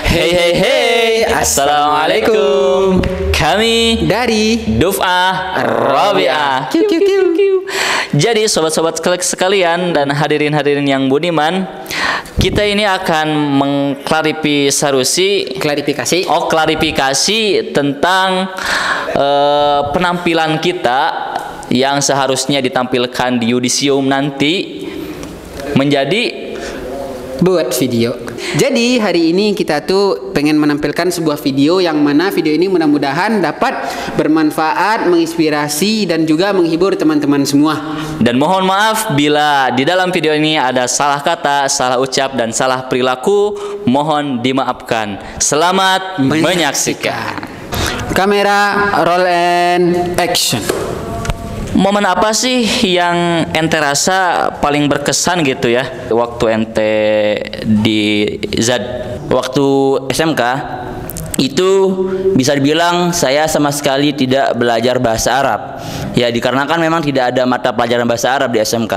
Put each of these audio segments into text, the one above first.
Hey hey hey, Assalamualaikum. Kami dari Duf'ah Rabi'ah. Kiu kiu kiu. Jadi sobat-sobat sekalian dan hadirin-hadirin yang budiman, kita ini akan klarifikasi tentang penampilan kita yang seharusnya ditampilkan di yudisium nanti menjadi buat video. Jadi hari ini kita tuh pengen menampilkan sebuah video yang mana video ini mudah-mudahan dapat bermanfaat, menginspirasi dan juga menghibur teman-teman semua. Dan mohon maaf bila di dalam video ini ada salah kata, salah ucap dan salah perilaku, mohon dimaafkan. Selamat menyaksikan. Kamera roll and action. Momen apa sih yang ente rasa paling berkesan gitu ya waktu ente di ZAD? Waktu SMK itu bisa dibilang saya sama sekali tidak belajar bahasa Arab. Ya dikarenakan memang tidak ada mata pelajaran bahasa Arab di SMK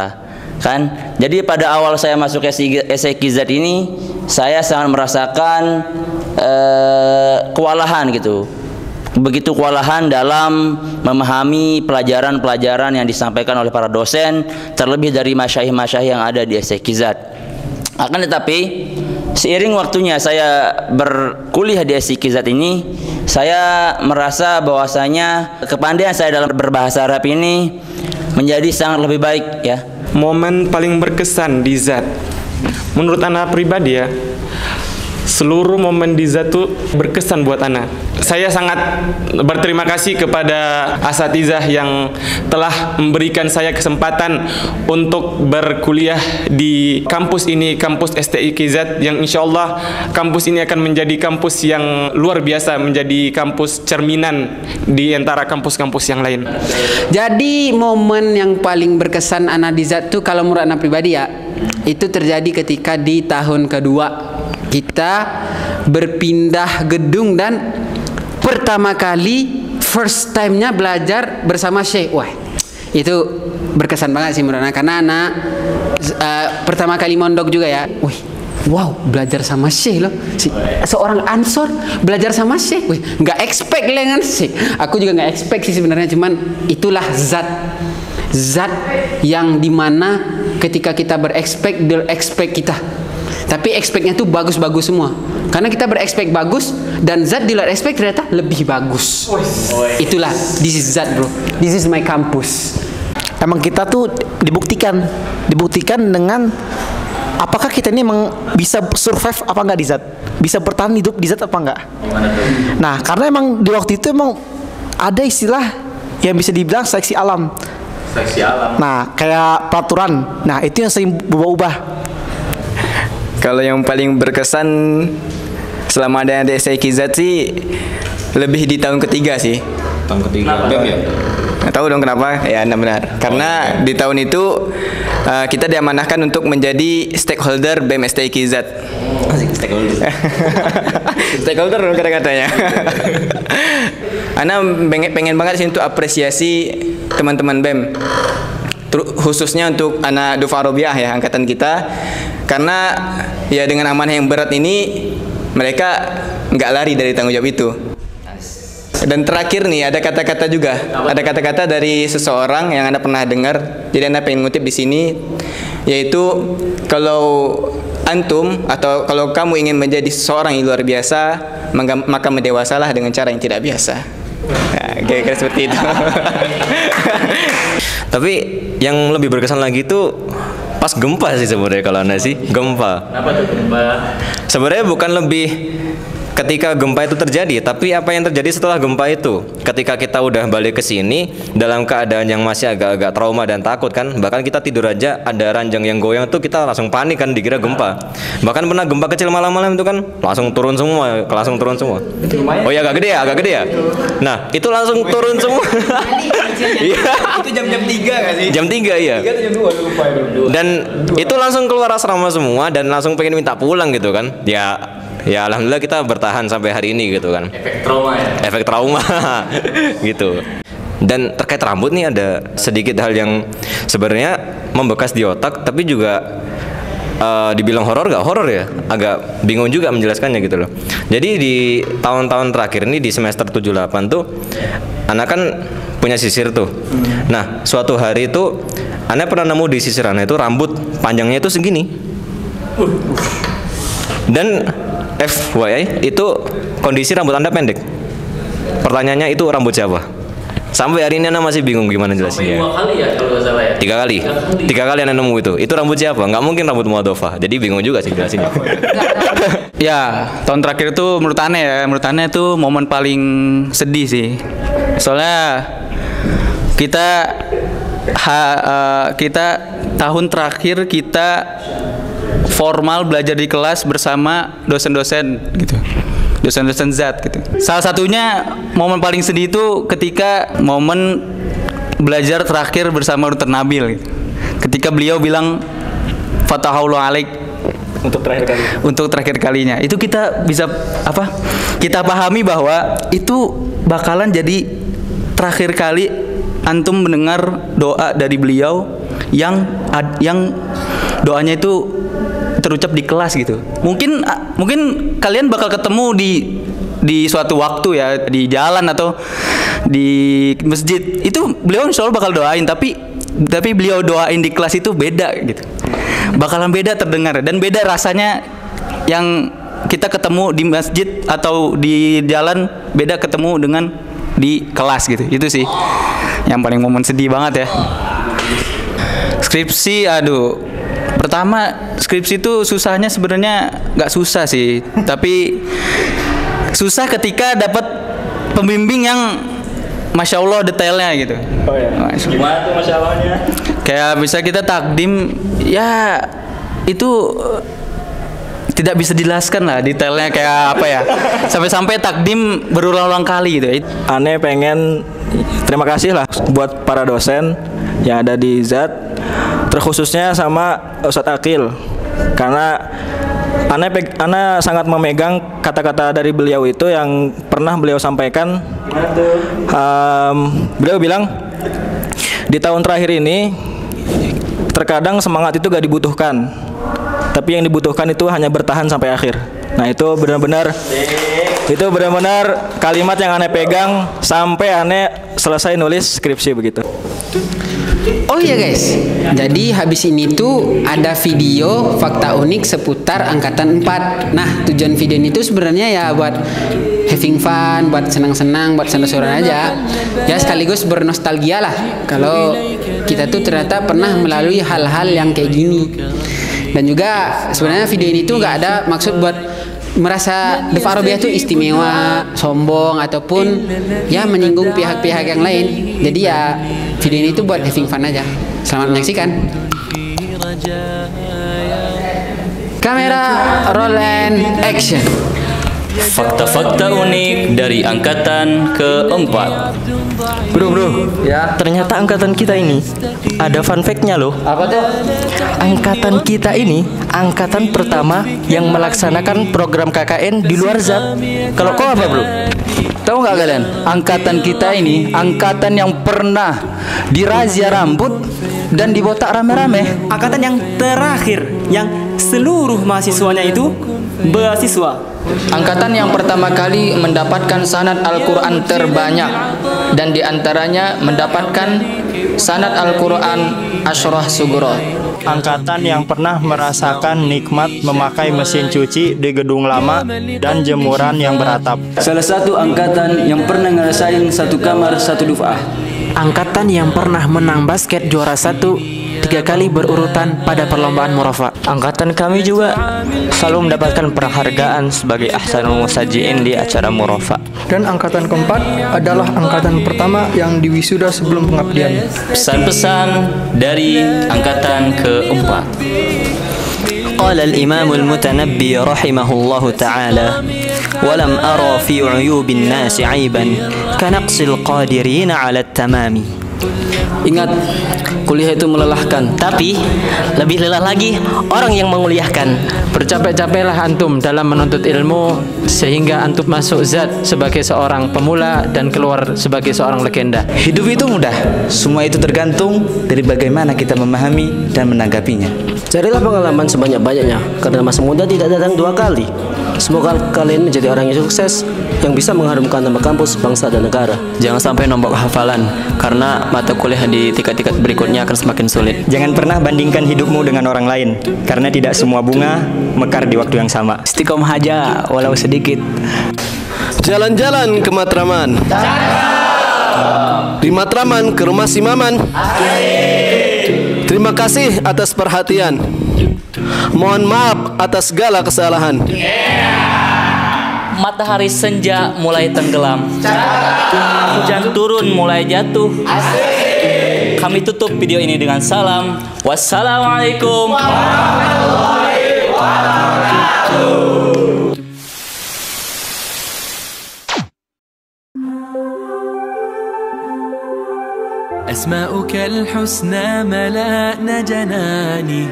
kan. Jadi pada awal saya masuk SEKZ ini saya sangat merasakan kewalahan gitu. Begitu kewalahan dalam memahami pelajaran-pelajaran yang disampaikan oleh para dosen, terlebih dari masyaih-masyaih yang ada di SEKZ. Akan tetapi seiring waktunya saya berkuliah di SEKZ ini, saya merasa bahwasanya kepandaian saya dalam berbahasa Arab ini menjadi sangat lebih baik ya. Momen paling berkesan di ZAD menurut anak pribadi ya, seluruh momen di ZAD itu berkesan buat anak. Saya sangat berterima kasih kepada asatizah yang telah memberikan saya kesempatan untuk berkuliah di kampus ini, kampus STIKZ, yang insya Allah kampus ini akan menjadi kampus yang luar biasa, menjadi kampus cerminan di antara kampus-kampus yang lain. Jadi momen yang paling berkesan anak di ZAD tuh kalau menurut anak pribadi ya, itu terjadi ketika di tahun kedua kita berpindah gedung dan pertama kali first time-nya belajar bersama Syekh. Wah, itu berkesan banget sih menurut anak, karena anak pertama kali mondok juga ya. Wih, wow, belajar sama Syekh loh. Seorang ansor belajar sama Syekh. Wih, nggak expect dengan Syekh. Aku juga nggak expect sih sebenarnya, cuman itulah zat yang dimana ketika kita berekspek, dia expect kita. Tapi expect-nya tuh bagus-bagus semua. Karena kita berekspek bagus dan zat di luar expect ternyata lebih bagus. Itulah, this is zat bro. This is my campus. Emang kita tuh dibuktikan dengan apakah kita ini emang bisa survive apa enggak di zat, bisa bertahan hidup di zat apa enggak. Nah, karena emang di waktu itu emang ada istilah yang bisa dibilang seleksi alam. Nah, kayak peraturan. Nah, itu yang sering berubah-ubah. Kalau yang paling berkesan selama ada di SEKZ sih lebih di tahun ketiga sih. Tahun ketiga BEM ya? Nggak tahu dong kenapa? Ya benar. Karena di tahun itu kita diamanahkan untuk menjadi stakeholder BEM STIKZ. Stakeholder dong kata-katanya. Ana pengen banget sih untuk apresiasi teman-teman BEM, khususnya untuk anak Duf'ah Rabi'ah ya, angkatan kita. Karena ya dengan amanah yang berat ini mereka nggak lari dari tanggung jawab itu. Dan terakhir nih ada kata-kata juga, ada kata-kata dari seseorang yang Anda pernah dengar. Jadi Anda pengen ngutip di sini, yaitu kalau antum atau kalau kamu ingin menjadi seseorang yang luar biasa, maka mendewasalah dengan cara yang tidak biasa. Nah, kira-kira seperti itu. Tapi yang lebih berkesan lagi itu pas gempa sih sebenarnya kalau Anda sih, gempa. Kenapa tuh gempa? Sebenarnya bukan lebih ketika gempa itu terjadi, tapi apa yang terjadi setelah gempa itu. Ketika kita udah balik ke sini dalam keadaan yang masih agak-agak trauma dan takut kan, bahkan kita tidur aja ada ranjang yang goyang tuh kita langsung panik kan, dikira gempa. Bahkan pernah gempa kecil malam-malam itu kan langsung turun semua. Oh ya agak gede ya. Nah, itu langsung turun semua. Iya. Itu jam-jam 3 nggak sih? Jam 3 iya. 3 atau jam 2 lupa ya. Dan itu langsung keluar asrama semua dan langsung pengen minta pulang gitu kan. Ya alhamdulillah kita bertahan sampai hari ini gitu kan. Efek trauma gitu. Dan terkait rambut nih ada sedikit hal yang sebenarnya membekas di otak, tapi juga dibilang horor gak horor ya, agak bingung juga menjelaskannya gitu loh. Jadi di tahun-tahun terakhir ini di semester 78 tuh anak kan punya sisir tuh. Nah suatu hari itu anak pernah nemu di sisir anak itu rambut panjangnya itu segini. Dan FYI itu kondisi rambut Anda pendek. Pertanyaannya itu rambut siapa? Sampai hari ini Anda masih bingung gimana jelasinnya. 2 kali ya kalau nggak salah ya. 3 kali. 3 kali Anda nemu itu. Itu rambut siapa? Nggak mungkin rambut Muadofah. Jadi bingung juga sih jelasinnya. Ya, tahun terakhir itu menurut Ane itu momen paling sedih sih. Soalnya kita tahun terakhir kita formal belajar di kelas bersama dosen-dosen gitu. Dosen-dosen zat gitu. Salah satunya momen paling sedih itu ketika momen belajar terakhir bersama Dr. Nabil gitu. Ketika beliau bilang Fatahullah alaik untuk terakhir kalinya. Itu kita bisa kita pahami bahwa itu bakalan jadi terakhir kali antum mendengar doa dari beliau yang doanya itu terucap di kelas gitu. Mungkin kalian bakal ketemu di suatu waktu ya, di jalan atau di masjid. Itu beliau insya Allah bakal doain, tapi beliau doain di kelas itu beda gitu. Bakalan beda terdengar dan beda rasanya yang kita ketemu di masjid atau di jalan, beda ketemu dengan di kelas gitu. Itu sih yang paling momen sedih banget ya. Skripsi, aduh. Pertama, skripsi itu susahnya sebenarnya nggak susah sih, tapi susah ketika dapat pembimbing yang masya Allah detailnya gitu. Oh ya. Gimana tuh masya Allahnya? Kayak bisa kita takdim, ya itu tidak bisa dijelaskan lah detailnya kayak apa ya. Sampai-sampai takdim berulang-ulang kali gitu. Ane pengen terima kasih lah buat para dosen yang ada di Zat, terkhususnya sama Ustadz Akil, karena Ana sangat memegang kata-kata dari beliau itu yang pernah beliau sampaikan. Beliau bilang di tahun terakhir ini terkadang semangat itu gak dibutuhkan, tapi yang dibutuhkan itu hanya bertahan sampai akhir. Nah itu benar-benar kalimat yang Ane pegang sampai Ane selesai nulis skripsi begitu. Oh iya guys, jadi habis ini tuh ada video fakta unik seputar angkatan 4. Nah tujuan video ini tuh sebenarnya ya buat having fun, buat senang-senang, buat senang-senang aja. Ya sekaligus bernostalgia lah. Kalau kita tuh ternyata pernah melalui hal-hal yang kayak gini. Dan juga sebenarnya video ini tuh nggak ada maksud buat merasa Dufa Arabiyah itu istimewa, sombong ataupun ya menyinggung pihak-pihak yang lain. Jadi ya video ini tuh buat having fun aja. Selamat menyaksikan. Kamera roll and action. Fakta-fakta unik dari angkatan keempat. Bro, ya. Ternyata angkatan kita ini ada fun fact-nya loh. Apa tuh? Angkatan kita ini angkatan pertama yang melaksanakan program KKN di luar Zat. Kalau kau apa, Bro? Tahu nggak kalian? Angkatan kita ini angkatan yang pernah dirazia rambut dan dibotak rame-rame. Angkatan yang terakhir yang seluruh mahasiswanya itu beasiswa. Angkatan yang pertama kali mendapatkan sanad Al-Quran terbanyak dan diantaranya mendapatkan sanad Al-Quran Ashrah Sugro. Angkatan yang pernah merasakan nikmat memakai mesin cuci di gedung lama dan jemuran yang beratap. Salah satu angkatan yang pernah ngerasain satu kamar satu duf'ah. Angkatan yang pernah menang basket juara 1 3 kali berurutan pada perlombaan murafa. Angkatan kami juga selalu mendapatkan penghargaan sebagai ahsanul musajiin di acara murafa. Dan angkatan keempat adalah angkatan pertama yang diwisuda sebelum pengabdian. Pesan-pesan dari angkatan keempat. قال الإمام المتنبي رحمه الله تعالى ولم أرى في عيوب الناس عيبا كنقص القادرين على التمام. Ingat, kuliah itu melelahkan, tapi lebih lelah lagi orang yang menguliahkan. Bercapek-capeklah antum dalam menuntut ilmu sehingga antum masuk zat sebagai seorang pemula dan keluar sebagai seorang legenda. Hidup itu mudah, semua itu tergantung dari bagaimana kita memahami dan menanggapinya. Carilah pengalaman sebanyak-banyaknya, karena masa muda tidak datang dua kali. Semoga kalian menjadi orang yang sukses, yang bisa mengharumkan nama kampus, bangsa, dan negara. Jangan sampai nombok hafalan, karena mata kuliah di tingkat-tingkat berikutnya akan semakin sulit. Jangan pernah bandingkan hidupmu dengan orang lain, karena tidak semua bunga mekar di waktu yang sama. Istiqomah aja, walau sedikit. Jalan-jalan ke Matraman. Di Matraman ke rumah si Maman. Terima kasih atas perhatian. Mohon maaf atas segala kesalahan. Matahari senja mulai tenggelam. Hujan turun mulai jatuh. Kami tutup video ini dengan salam. Wassalamualaikum warahmatullahi wabarakatuh. أسماؤك الحسنى ملأنا جناني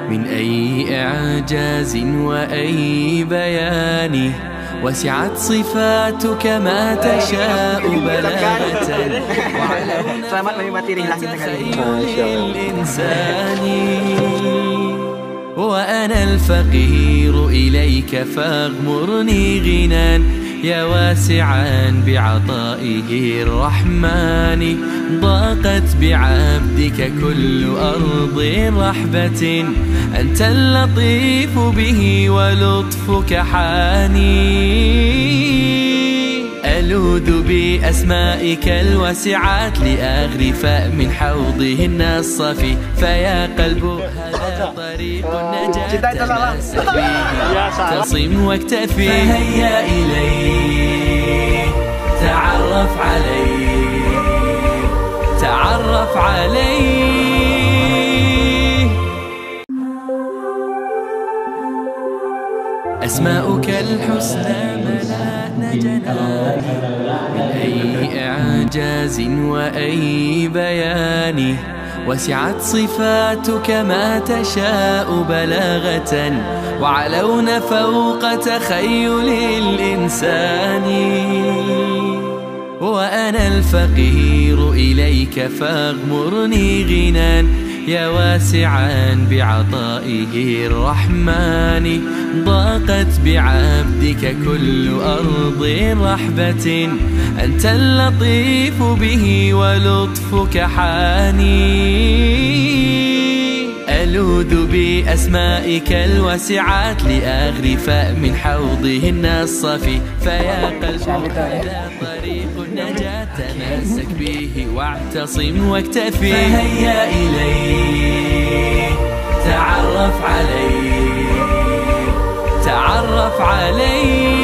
من أي إعجاز وأي بيان وسعت صفاتك ما تشاء بلاغة وعلونا خير الإنسان وأنا الفقير إليك فاغمرني غنى يا واسعا بعطائه الرحمن ضاقت بعبدك كل أرض رحبة أنت اللطيف به ولطفك حاني ألوذ بأسمائك الواسعات لأغرف من حوضهن الصفي فيا قلب هذا طريق النجاة تمسك به تصم واكتفي فهيا إليه تعرف عليه تعرف عليه أسماؤك الحسنى ملأنا جناني من أي إعجاز وأي بيان وسعت صفاتك ما تشاء بلاغة وعلون فوق تخيل الإنسان وأنا الفقير إليك فاغمرني غنى يا واسعا بعطائه الرحمن ضاقت بعبدك كل أرض رحبة أنت اللطيف به ولطفك حاني ألوذ بأسمائك الواسعات لأغرف من حوضهن الصفي فيا قلب هذا طريق النجاة تمسك به واعتصم واكتفي فهيا إليه تعرف عليه تعرف عليه